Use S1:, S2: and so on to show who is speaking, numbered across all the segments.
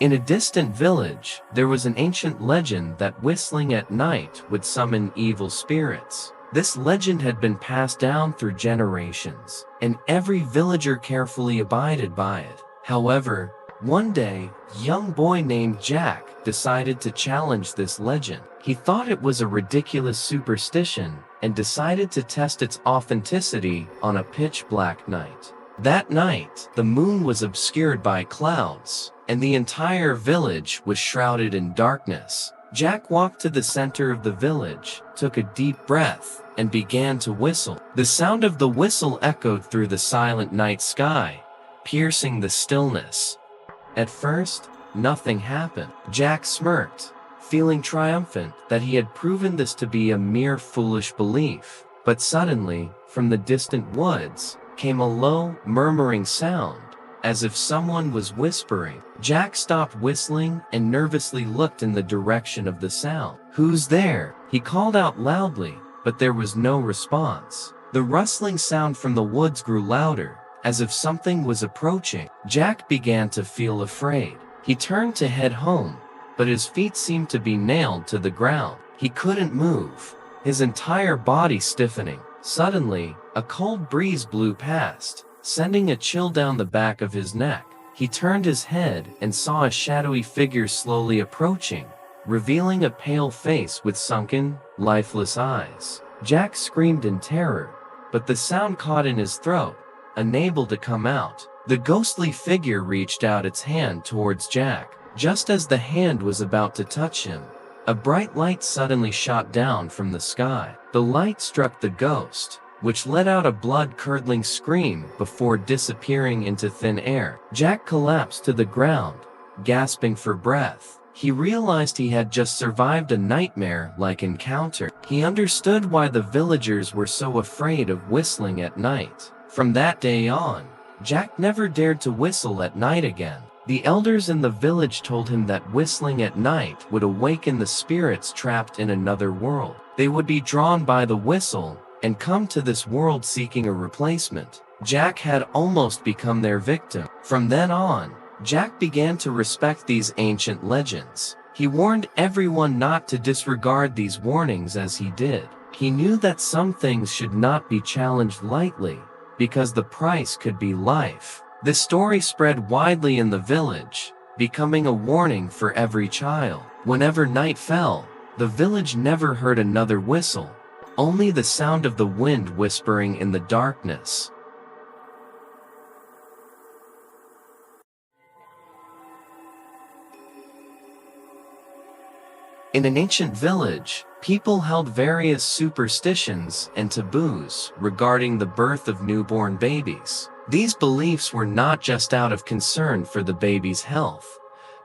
S1: In a distant village, there was an ancient legend that whistling at night would summon evil spirits. This legend had been passed down through generations, and every villager carefully abided by it. However, one day, a young boy named Jack decided to challenge this legend. He thought it was a ridiculous superstition and decided to test its authenticity on a pitch-black night. That night, the moon was obscured by clouds, and the entire village was shrouded in darkness. Jack walked to the center of the village, took a deep breath, and began to whistle. The sound of the whistle echoed through the silent night sky, piercing the stillness. At first, nothing happened. Jack smirked, feeling triumphant that he had proven this to be a mere foolish belief. But suddenly, from the distant woods, came a low, murmuring sound, as if someone was whispering. Jack stopped whistling and nervously looked in the direction of the sound. "Who's there?" he called out loudly, but there was no response. The rustling sound from the woods grew louder, as if something was approaching. Jack began to feel afraid. He turned to head home, but his feet seemed to be nailed to the ground. He couldn't move, his entire body stiffening. Suddenly, a cold breeze blew past, sending a chill down the back of his neck. He turned his head and saw a shadowy figure slowly approaching, revealing a pale face with sunken, lifeless eyes. Jack screamed in terror, but the sound caught in his throat, unable to come out. The ghostly figure reached out its hand towards Jack. Just as the hand was about to touch him, a bright light suddenly shot down from the sky. The light struck the ghost, which let out a blood-curdling scream before disappearing into thin air. Jack collapsed to the ground, gasping for breath. He realized he had just survived a nightmare-like encounter. He understood why the villagers were so afraid of whistling at night. From that day on, Jack never dared to whistle at night again. The elders in the village told him that whistling at night would awaken the spirits trapped in another world. They would be drawn by the whistle and come to this world seeking a replacement. Jack had almost become their victim. From then on, Jack began to respect these ancient legends. He warned everyone not to disregard these warnings as he did. He knew that some things should not be challenged lightly, because the price could be life. This story spread widely in the village, becoming a warning for every child. Whenever night fell, the village never heard another whistle, only the sound of the wind whispering in the darkness. In an ancient village, people held various superstitions and taboos regarding the birth of newborn babies. These beliefs were not just out of concern for the baby's health,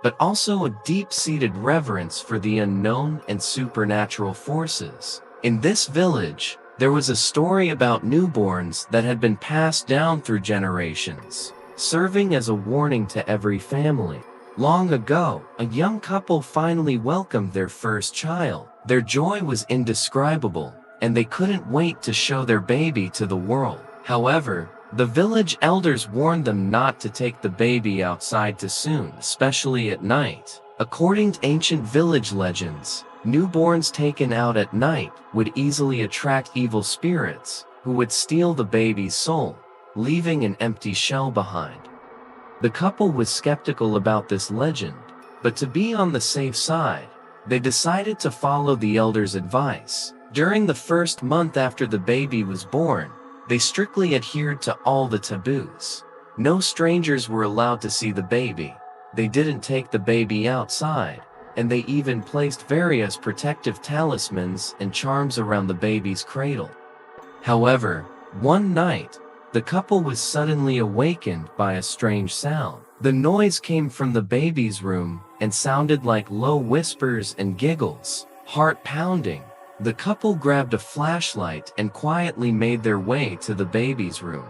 S1: but also a deep-seated reverence for the unknown and supernatural forces. In this village, there was a story about newborns that had been passed down through generations, serving as a warning to every family. Long ago, a young couple finally welcomed their first child. Their joy was indescribable, and they couldn't wait to show their baby to the world. However, the village elders warned them not to take the baby outside too soon, especially at night. According to ancient village legends, newborns taken out at night would easily attract evil spirits, who would steal the baby's soul, leaving an empty shell behind. The couple was skeptical about this legend, but to be on the safe side, they decided to follow the elders' advice. During the first month after the baby was born, they strictly adhered to all the taboos. No strangers were allowed to see the baby. They didn't take the baby outside, and they even placed various protective talismans and charms around the baby's cradle. However, one night, the couple was suddenly awakened by a strange sound. The noise came from the baby's room and sounded like low whispers and giggles. Heart pounding, the couple grabbed a flashlight and quietly made their way to the baby's room.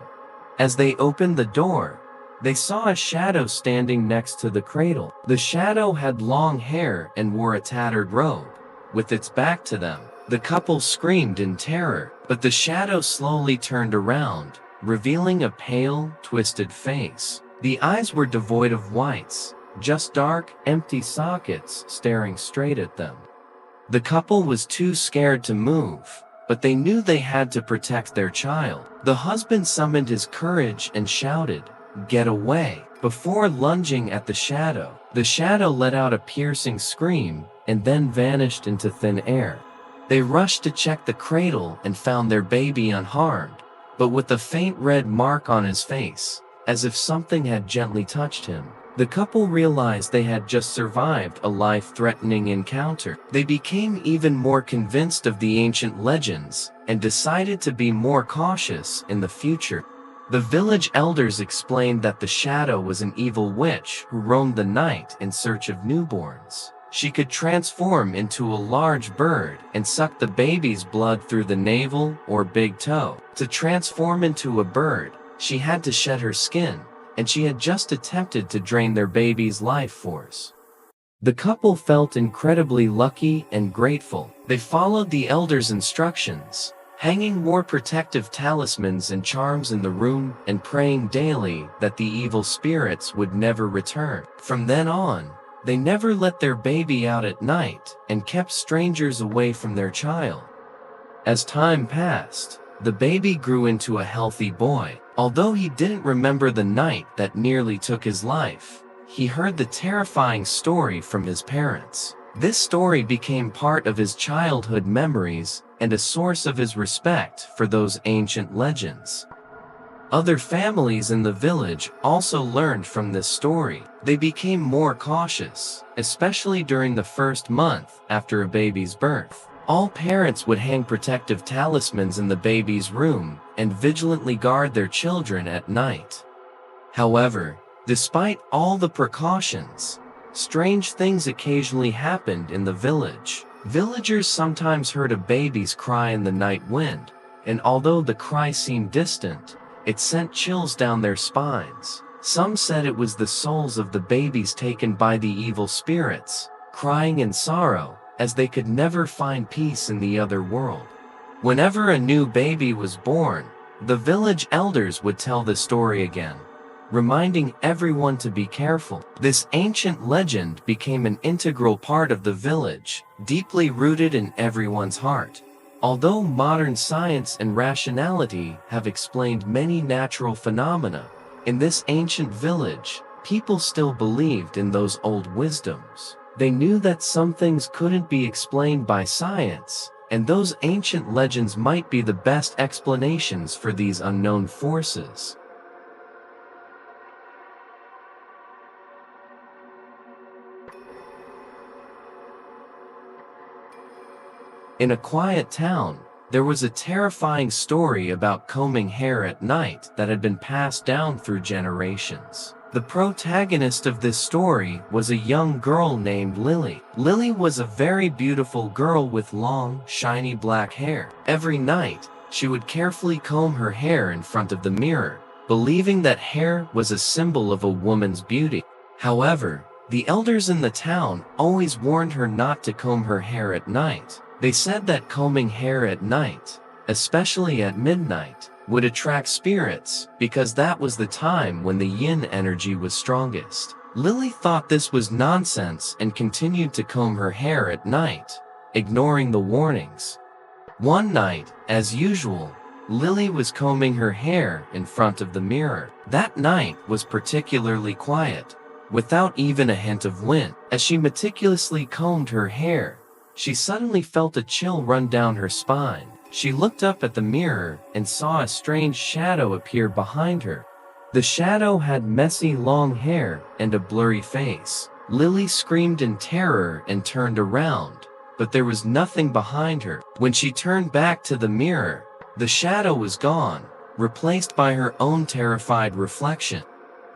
S1: As they opened the door, they saw a shadow standing next to the cradle. The shadow had long hair and wore a tattered robe, with its back to them. The couple screamed in terror, but the shadow slowly turned around, revealing a pale, twisted face. The eyes were devoid of whites, just dark, empty sockets staring straight at them. The couple was too scared to move, but they knew they had to protect their child. The husband summoned his courage and shouted, "Get away!" before lunging at the shadow. The shadow let out a piercing scream and then vanished into thin air. They rushed to check the cradle and found their baby unharmed, but with a faint red mark on his face, as if something had gently touched him. The couple realized they had just survived a life-threatening encounter. They became even more convinced of the ancient legends and decided to be more cautious in the future. The village elders explained that the shadow was an evil witch who roamed the night in search of newborns. She could transform into a large bird and suck the baby's blood through the navel or big toe. To transform into a bird, she had to shed her skin, and she had just attempted to drain their baby's life force. The couple felt incredibly lucky and grateful. They followed the elders' instructions, hanging more protective talismans and charms in the room and praying daily that the evil spirits would never return. From then on, they never let their baby out at night and kept strangers away from their child. As time passed, the baby grew into a healthy boy. Although he didn't remember the night that nearly took his life, he heard the terrifying story from his parents. This story became part of his childhood memories and a source of his respect for those ancient legends. Other families in the village also learned from this story. They became more cautious, especially during the first month after a baby's birth. All parents would hang protective talismans in the baby's room and vigilantly guard their children at night. However, despite all the precautions, strange things occasionally happened in the village. Villagers sometimes heard a baby's cry in the night wind, and although the cry seemed distant, it sent chills down their spines. Some said it was the souls of the babies taken by the evil spirits, crying in sorrow, as they could never find peace in the other world. Whenever a new baby was born, the village elders would tell the story again, reminding everyone to be careful. This ancient legend became an integral part of the village, deeply rooted in everyone's heart. Although modern science and rationality have explained many natural phenomena, in this ancient village, people still believed in those old wisdoms. They knew that some things couldn't be explained by science, and those ancient legends might be the best explanations for these unknown forces. In a quiet town, there was a terrifying story about combing hair at night that had been passed down through generations. The protagonist of this story was a young girl named Lily. Lily was a very beautiful girl with long, shiny black hair. Every night, she would carefully comb her hair in front of the mirror, believing that hair was a symbol of a woman's beauty. However, the elders in the town always warned her not to comb her hair at night. They said that combing hair at night, especially at midnight, would attract spirits because that was the time when the yin energy was strongest. Lily thought this was nonsense and continued to comb her hair at night, ignoring the warnings. One night, as usual, Lily was combing her hair in front of the mirror. That night was particularly quiet, without even a hint of wind. As she meticulously combed her hair, she suddenly felt a chill run down her spine. She looked up at the mirror and saw a strange shadow appear behind her. The shadow had messy long hair and a blurry face. Lily screamed in terror and turned around, but there was nothing behind her. When she turned back to the mirror, the shadow was gone, replaced by her own terrified reflection.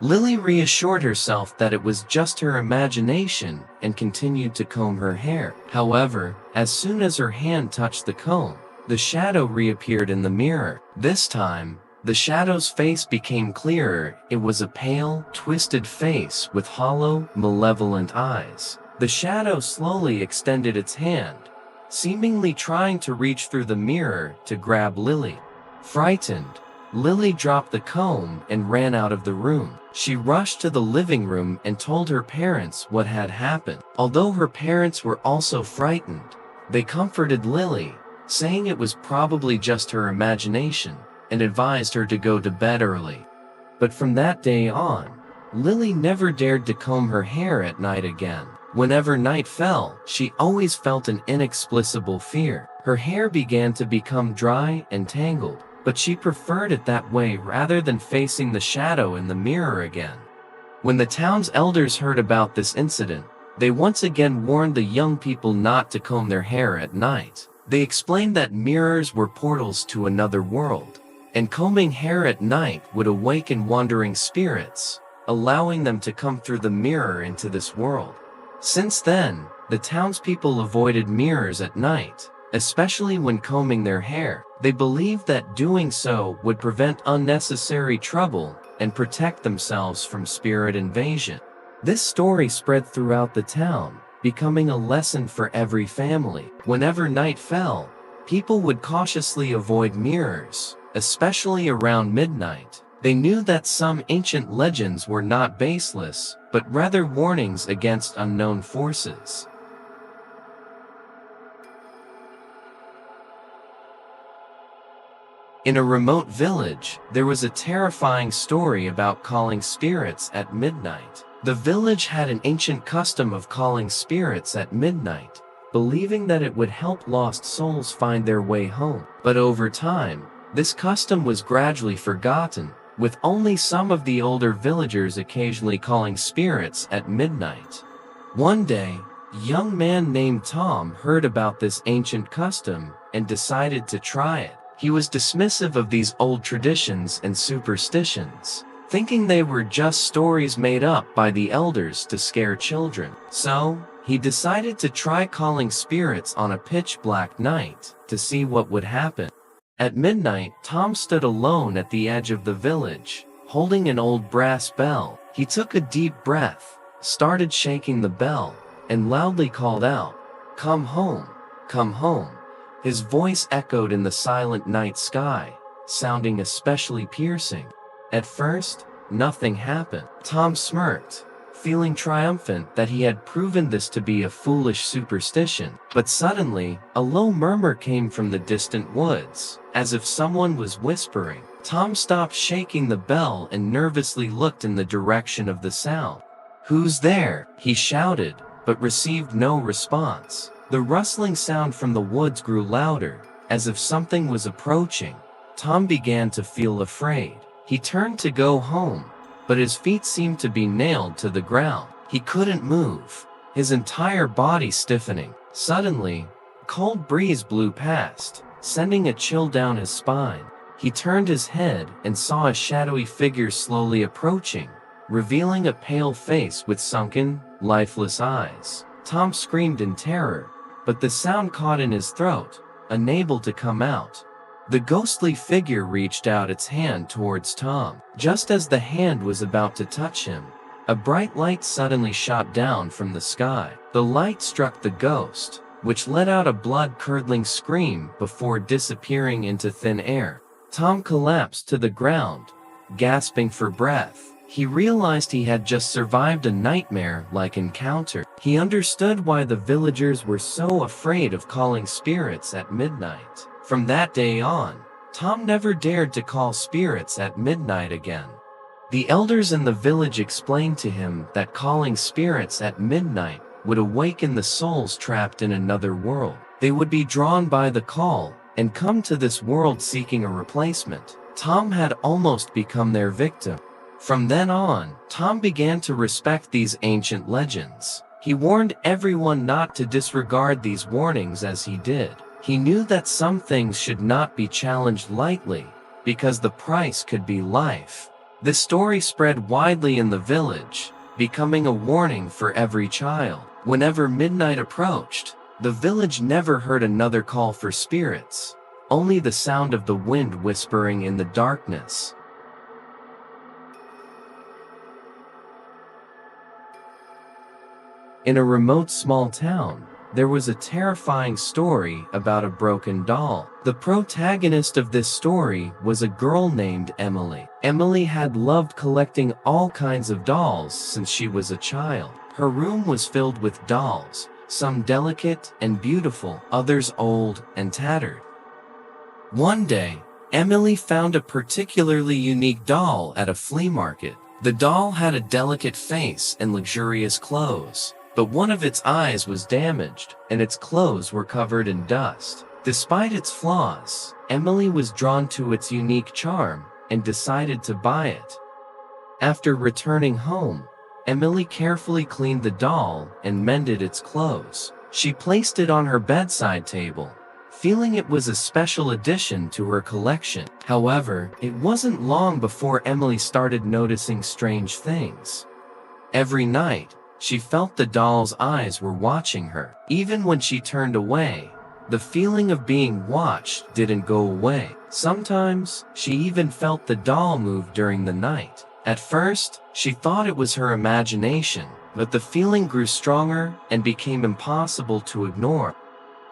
S1: Lily reassured herself that it was just her imagination and continued to comb her hair. However, as soon as her hand touched the comb, the shadow reappeared in the mirror. This time, the shadow's face became clearer. It was a pale, twisted face with hollow, malevolent eyes. The shadow slowly extended its hand, seemingly trying to reach through the mirror to grab Lily. Frightened, Lily dropped the comb and ran out of the room. She rushed to the living room and told her parents what had happened. Although her parents were also frightened, they comforted Lily, saying it was probably just her imagination, and advised her to go to bed early. But from that day on, Lily never dared to comb her hair at night again. Whenever night fell, she always felt an inexplicable fear. Her hair began to become dry and tangled, but she preferred it that way rather than facing the shadow in the mirror again. When the town's elders heard about this incident, they once again warned the young people not to comb their hair at night. They explained that mirrors were portals to another world, and combing hair at night would awaken wandering spirits, allowing them to come through the mirror into this world. Since then, the townspeople avoided mirrors at night, especially when combing their hair. They believed that doing so would prevent unnecessary trouble and protect themselves from spirit invasion. This story spread throughout the town, becoming a lesson for every family. Whenever night fell, people would cautiously avoid mirrors, especially around midnight. They knew that some ancient legends were not baseless, but rather warnings against unknown forces. In a remote village, there was a terrifying story about calling spirits at midnight. The village had an ancient custom of calling spirits at midnight, believing that it would help lost souls find their way home. But over time, this custom was gradually forgotten, with only some of the older villagers occasionally calling spirits at midnight. One day, a young man named Tom heard about this ancient custom and decided to try it. He was dismissive of these old traditions and superstitions, thinking they were just stories made up by the elders to scare children. So, he decided to try calling spirits on a pitch-black night to see what would happen. At midnight, Tom stood alone at the edge of the village, holding an old brass bell. He took a deep breath, started shaking the bell, and loudly called out, "Come home, come home." His voice echoed in the silent night sky, sounding especially piercing. At first, nothing happened. Tom smirked, feeling triumphant that he had proven this to be a foolish superstition. But suddenly, a low murmur came from the distant woods, as if someone was whispering. Tom stopped shaking the bell and nervously looked in the direction of the sound. "Who's there?" he shouted, but received no response. The rustling sound from the woods grew louder, as if something was approaching. Tom began to feel afraid. He turned to go home, but his feet seemed to be nailed to the ground. He couldn't move, his entire body stiffening. Suddenly, a cold breeze blew past, sending a chill down his spine. He turned his head and saw a shadowy figure slowly approaching, revealing a pale face with sunken, lifeless eyes. Tom screamed in terror, but the sound caught in his throat, unable to come out. The ghostly figure reached out its hand towards Tom. Just as the hand was about to touch him, a bright light suddenly shot down from the sky. The light struck the ghost, which let out a blood-curdling scream before disappearing into thin air. Tom collapsed to the ground, gasping for breath. He realized he had just survived a nightmare-like encounter. He understood why the villagers were so afraid of calling spirits at midnight. From that day on, Tom never dared to call spirits at midnight again. The elders in the village explained to him that calling spirits at midnight would awaken the souls trapped in another world. They would be drawn by the call and come to this world seeking a replacement. Tom had almost become their victim. From then on, Tom began to respect these ancient legends. He warned everyone not to disregard these warnings as he did. He knew that some things should not be challenged lightly, because the price could be life. This story spread widely in the village, becoming a warning for every child. Whenever midnight approached, the village never heard another call for spirits, only the sound of the wind whispering in the darkness. In a remote small town, there was a terrifying story about a broken doll. The protagonist of this story was a girl named Emily. Emily had loved collecting all kinds of dolls since she was a child. Her room was filled with dolls, some delicate and beautiful, others old and tattered. One day, Emily found a particularly unique doll at a flea market. The doll had a delicate face and luxurious clothes, but one of its eyes was damaged, and its clothes were covered in dust. Despite its flaws, Emily was drawn to its unique charm and decided to buy it. After returning home, Emily carefully cleaned the doll and mended its clothes. She placed it on her bedside table, feeling it was a special addition to her collection. However, it wasn't long before Emily started noticing strange things. Every night, she felt the doll's eyes were watching her. Even when she turned away, the feeling of being watched didn't go away. Sometimes, she even felt the doll move during the night. At first, she thought it was her imagination, but the feeling grew stronger and became impossible to ignore.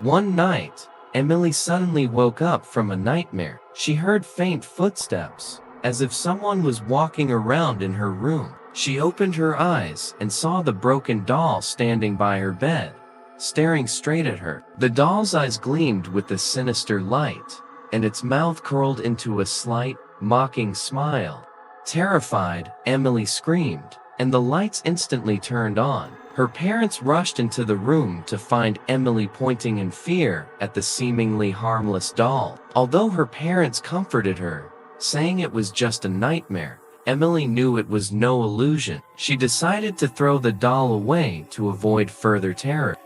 S1: One night, Emily suddenly woke up from a nightmare. She heard faint footsteps, as if someone was walking around in her room. She opened her eyes and saw the broken doll standing by her bed, staring straight at her. The doll's eyes gleamed with a sinister light, and its mouth curled into a slight, mocking smile. Terrified, Emily screamed, and the lights instantly turned on. Her parents rushed into the room to find Emily pointing in fear at the seemingly harmless doll. Although her parents comforted her, saying it was just a nightmare, Emily knew it was no illusion. She decided to throw the doll away to avoid further terror.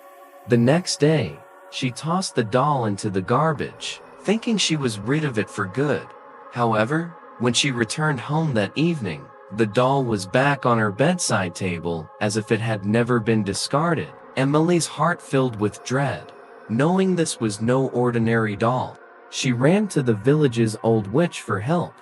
S1: The next day, she tossed the doll into the garbage, thinking she was rid of it for good. However, when she returned home that evening, the doll was back on her bedside table as if it had never been discarded. Emily's heart filled with dread, knowing this was no ordinary doll. She ran to the village's old witch for help,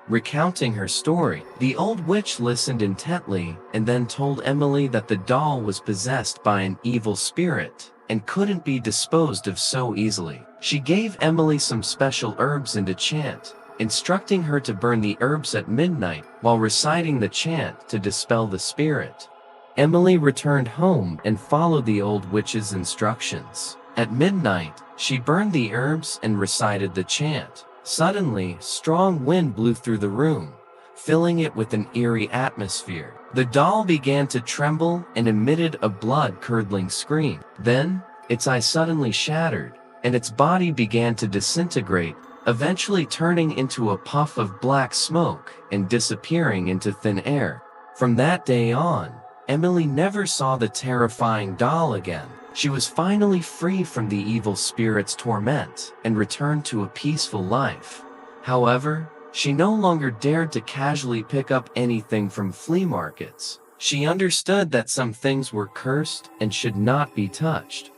S1: recounting her story. The old witch listened intently and then told Emily that the doll was possessed by an evil spirit and couldn't be disposed of so easily. She gave Emily some special herbs and a chant, instructing her to burn the herbs at midnight while reciting the chant to dispel the spirit. Emily returned home and followed the old witch's instructions. At midnight, she burned the herbs and recited the chant. Suddenly, strong wind blew through the room, filling it with an eerie atmosphere. The doll began to tremble and emitted a blood-curdling scream. Then, its eye suddenly shattered, and its body began to disintegrate, eventually turning into a puff of black smoke and disappearing into thin air. From that day on, Emily never saw the terrifying doll again. She was finally free from the evil spirit's torment and returned to a peaceful life. However, she no longer dared to casually pick up anything from flea markets. She understood that some things were cursed and should not be touched.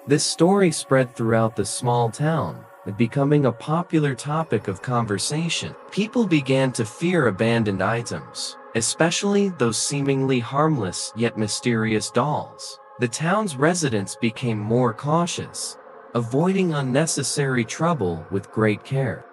S1: This story spread throughout the small town, becoming a popular topic of conversation. People began to fear abandoned items, especially those seemingly harmless yet mysterious dolls. The town's residents became more cautious, avoiding unnecessary trouble with great care.